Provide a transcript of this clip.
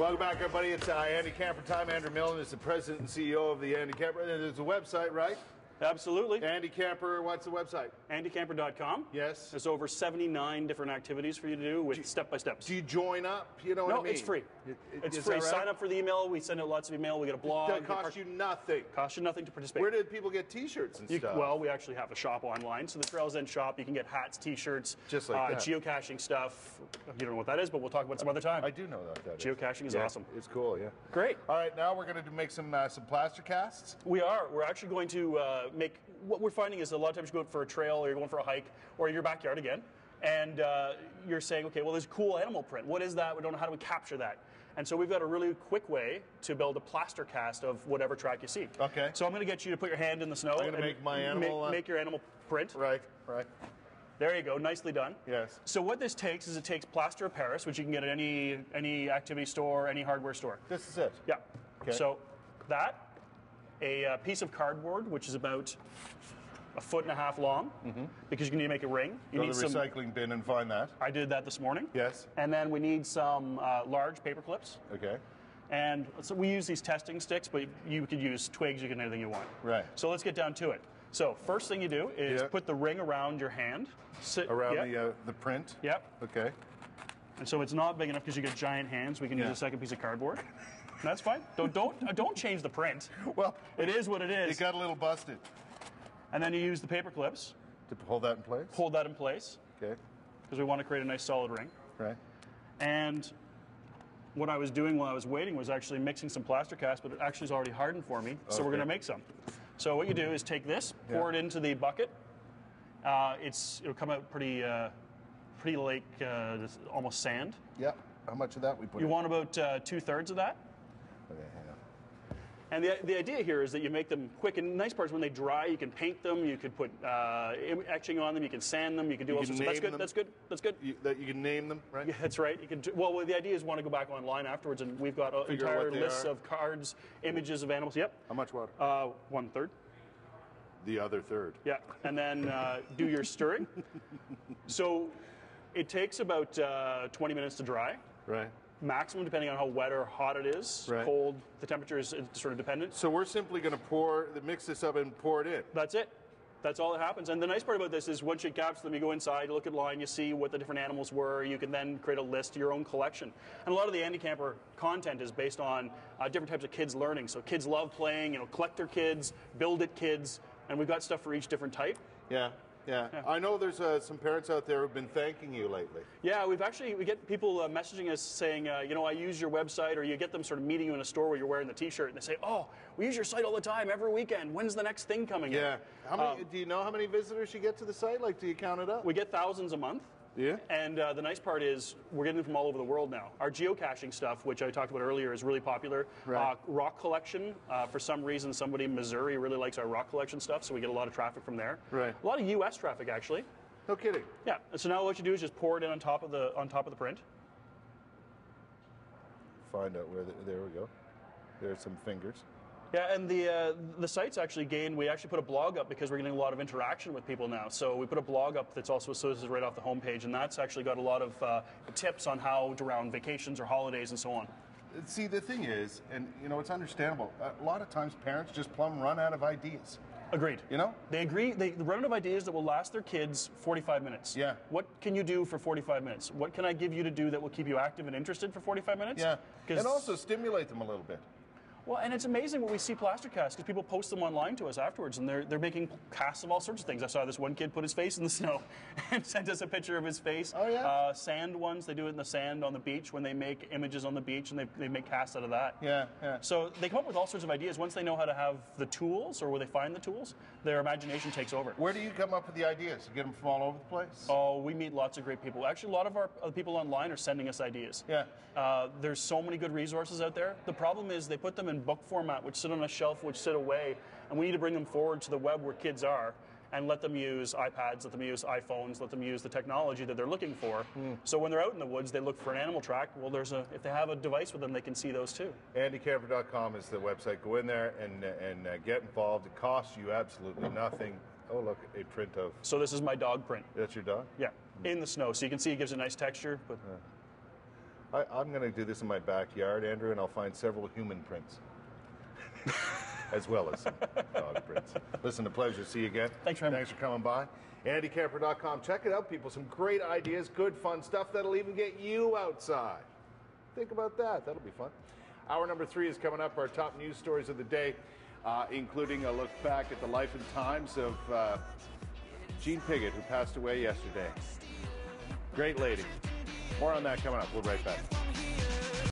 Welcome back, everybody. It's Andy Camper time. Andrew Millen is the president and CEO of the Andy Camper. There's a website, right? Absolutely. Andy Camper, what's the website? AndyCamper.com. Yes. There's over 79 different activities for you to do with step-by-steps. Do you join up? You know what I mean? No, it's free. It's free. Right? Sign up for the email. We send out lots of email. We get a blog. That costs you nothing. Costs you nothing to participate. Where did people get T-shirts and stuff? Well, we actually have a shop online. So the Trails End shop, you can get hats, T-shirts, just like that. Geocaching stuff. You don't know what that is, but we'll talk about some other time. I do know what that is. Geocaching is awesome. It's cool, yeah. Great. All right, now we're going to make some plaster casts. We are. We're actually going to make. What we're finding is a lot of times you go out for a trail or you're going for a hike or in your backyard again, and you're saying, okay, well, there's a cool animal print. What is that? We don't know how do we capture that. And so we've got a really quick way to build a plaster cast of whatever track you see. Okay. So I'm going to get you to put your hand in the snow. I'm going to make my animal. Make your animal print. Right. There you go. Nicely done. Yes. So what this takes is it takes plaster of Paris, which you can get at any activity store, any hardware store. This is it? Yeah. Okay. So that, a piece of cardboard, which is about 1.5 feet long, because you need to make a ring. You Go need to the recycling bin and find that. I did that this morning. Yes. And then we need some large paper clips. Okay. And so we use these testing sticks, but you could use twigs, you can do anything you want. Right. So let's get down to it. So first thing you do is put the ring around your hand. Around the print? Yep. Okay. And so it's not big enough because you get giant hands. We can use a second piece of cardboard. That's fine. Don't change the print. Well, it is what it is. It got a little busted. And then you use the paper clips. To hold that in place? Hold that in place. Okay. Because we want to create a nice solid ring. Right. And what I was doing while I was waiting was actually mixing some plaster cast, but it actually is already hardened for me, so we're going to make some. So what you do is take this, pour it into the bucket. It'll come out pretty like almost sand. Yep. How much of that we put You in? want about 2/3 of that. Okay, hang on. And the idea here is that you make them quick. And the nice part is when they dry, you can paint them, you could put etching on them, you can sand them, you can do all sorts of. That's good. You can name them, right? Yeah, that's right. You can. Well, the idea is want to go back online afterwards, and we've got entire lists of cards, images of animals. Yep. How much water? 1/3. The other third. Yeah, and then do your stirring. So it takes about 20 minutes to dry. Right. Maximum, depending on how wet or hot it is. Right. Cold, the temperature is sort of dependent. So we're simply going to mix this up and pour it in. That's it. That's all that happens. And the nice part about this is once you capture them, you go inside, you look at line, you see what the different animals were. You can then create a list of your own collection. And a lot of the Andy Camper content is based on different types of kids learning. So kids love playing, collector kids, build it kids, and we've got stuff for each different type. Yeah. I know there's some parents out there who've been thanking you lately. Yeah, we get people messaging us saying, I use your website, or you get them sort of meeting you in a store where you're wearing the T-shirt, and they say, oh, we use your site all the time, every weekend. When's the next thing coming in? Yeah. How many? Do you know how many visitors you get to the site? Like, do you count it up? We get thousands a month. Yeah. And the nice part is we're getting them from all over the world now. Our geocaching stuff, which I talked about earlier, is really popular. Right. Rock collection, for some reason, somebody in Missouri really likes our rock collection stuff, so we get a lot of traffic from there. Right. A lot of U.S. traffic, actually. No kidding. Yeah. And so now what you do is just pour it in on top of the print. Find out where. There we go. There's some fingers. Yeah, and the site's actually gained. We actually put a blog up because we're getting a lot of interaction with people now. So we put a blog up that's also associated right off the homepage, and that's actually got a lot of tips on how to around vacations or holidays and so on. See, the thing is, and it's understandable. A lot of times, parents just plumb run out of ideas. Agreed. They agree. They run out of ideas that will last their kids 45 minutes. Yeah. What can you do for 45 minutes? What can I give you to do that will keep you active and interested for 45 minutes? Yeah. And also stimulate them a little bit. Well, and it's amazing what we see plaster casts because people post them online to us afterwards, and they're making casts of all sorts of things. I saw this one kid put his face in the snow and sent us a picture of his face. Oh, yeah? Sand ones, they do it in the sand on the beach when they make images on the beach, and they make casts out of that. Yeah. So they come up with all sorts of ideas. Once they know how to have the tools or where they find the tools, their imagination takes over. Where do you come up with the ideas? You get them from all over the place? Oh, we meet lots of great people. Actually, a lot of our people online are sending us ideas. Yeah. There's so many good resources out there. The problem is they put them in book format, which sit on a shelf, which sit away, and we need to bring them forward to the web where kids are and let them use iPads, let them use iPhones, let them use the technology that they're looking for. So when they're out in the woods, they look for an animal track. Well, if they have a device with them, they can see those too. AndyCamper.com is the website. Go in there and get involved. It costs you absolutely nothing. Oh, look, a print of... So this is my dog print. That's your dog? Yeah, in the snow. So you can see it gives a nice texture. But I'm going to do this in my backyard, Andrew, and I'll find several human prints. As well as some dog prints. Listen, a pleasure to see you again. Thanks for having me. Thanks for coming by. AndyCamper.com. Check it out, people. Some great ideas, good, fun stuff that'll even get you outside. Think about that. That'll be fun. Hour number 3 is coming up. Our top news stories of the day, including a look back at the life and times of Jean Piggott, who passed away yesterday. Great lady. More on that coming up. We'll be right back.